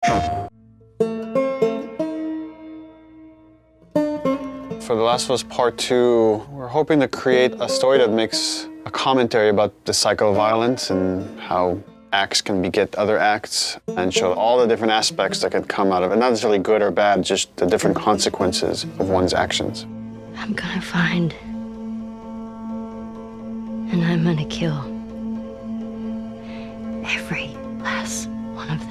For The Last of Us Part 2, we're hoping to create a story that makes a commentary about the cycle of violence and how acts can beget other acts and show all the different aspects that can come out of it. Not necessarily good or bad, just the different consequences of one's actions. I'm gonna find, and I'm gonna kill every last one of them.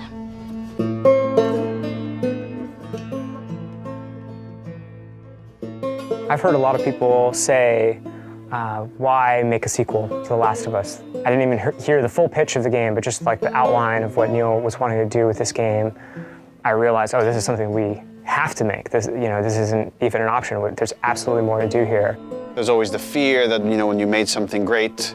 I've heard a lot of people say, why make a sequel to The Last of Us? I didn't even hear the full pitch of the game, but just like the outline of what Neil was wanting to do with this game, I realized, oh, this is something we have to make. This, this isn't even an option. There's absolutely more to do here. There's always the fear that, when you made something great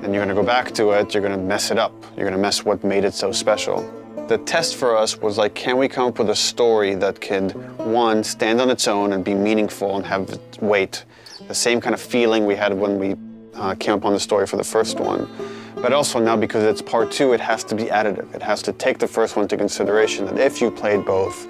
and you're going to go back to it, you're going to mess it up. You're going to mess what made it so special. The test for us was like, can we come up with a story that could, one, stand on its own and be meaningful and have weight? The same kind of feeling we had when we came up on the story for the first one. But also now, because it's part 2, it has to be additive. It has to take the first one into consideration, that if you played both,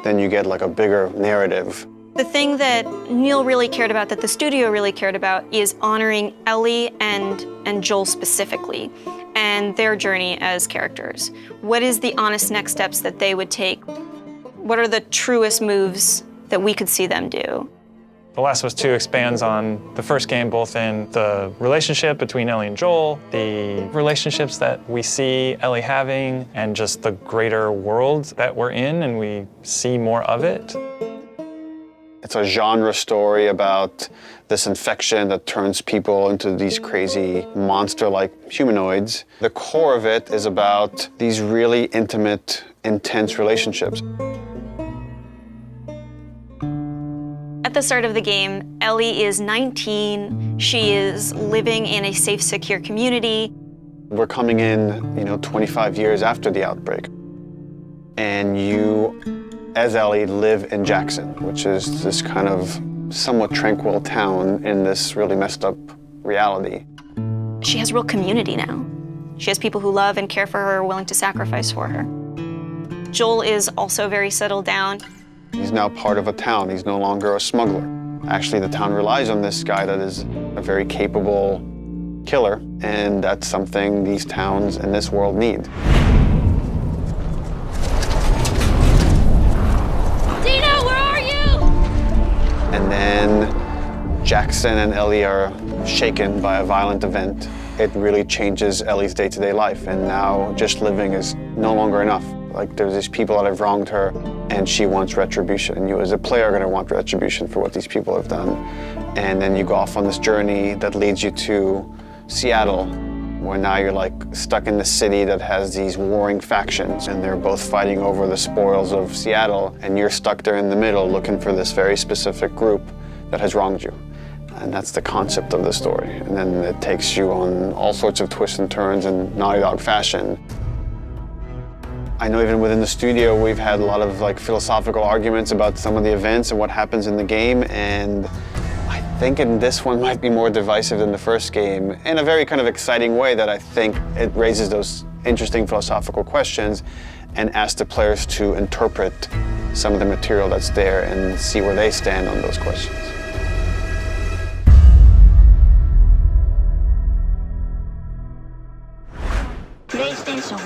then you get like a bigger narrative. The thing that Neil really cared about, that the studio really cared about, is honoring Ellie and Joel specifically, and their journey as characters. What is the honest next steps that they would take? What are the truest moves that we could see them do? The Last of Us 2 expands on the first game, both in the relationship between Ellie and Joel, the relationships that we see Ellie having, and just the greater world that we're in, and we see more of it. It's a genre story about this infection that turns people into these crazy monster-like humanoids. The core of it is about these really intimate, intense relationships. At the start of the game, Ellie is 19. She is living in a safe, secure community. We're coming in, 25 years after the outbreak. And you, as Ellie, live in Jackson, which is this kind of somewhat tranquil town in this really messed up reality. She has real community now. She has people who love and care for her, willing to sacrifice for her. Joel is also very settled down. He's now part of a town. He's no longer a smuggler. Actually, the town relies on this guy that is a very capable killer, and that's something these towns in this world need. Dina, where are you? And then Jackson and Ellie are shaken by a violent event. It really changes Ellie's day-to-day life, and now just living is no longer enough. Like, there's these people that have wronged her, and she wants retribution. And you as a player are going to want retribution for what these people have done. And then you go off on this journey that leads you to Seattle, where now you're like stuck in the city that has these warring factions, and they're both fighting over the spoils of Seattle, and you're stuck there in the middle looking for this very specific group that has wronged you. And that's the concept of the story. And then it takes you on all sorts of twists and turns in Naughty Dog fashion. I know even within the studio, we've had a lot of philosophical arguments about some of the events and what happens in the game, and I think in this one might be more divisive than the first game in a very kind of exciting way that I think it raises those interesting philosophical questions and asks the players to interpret some of the material that's there and see where they stand on those questions. PlayStation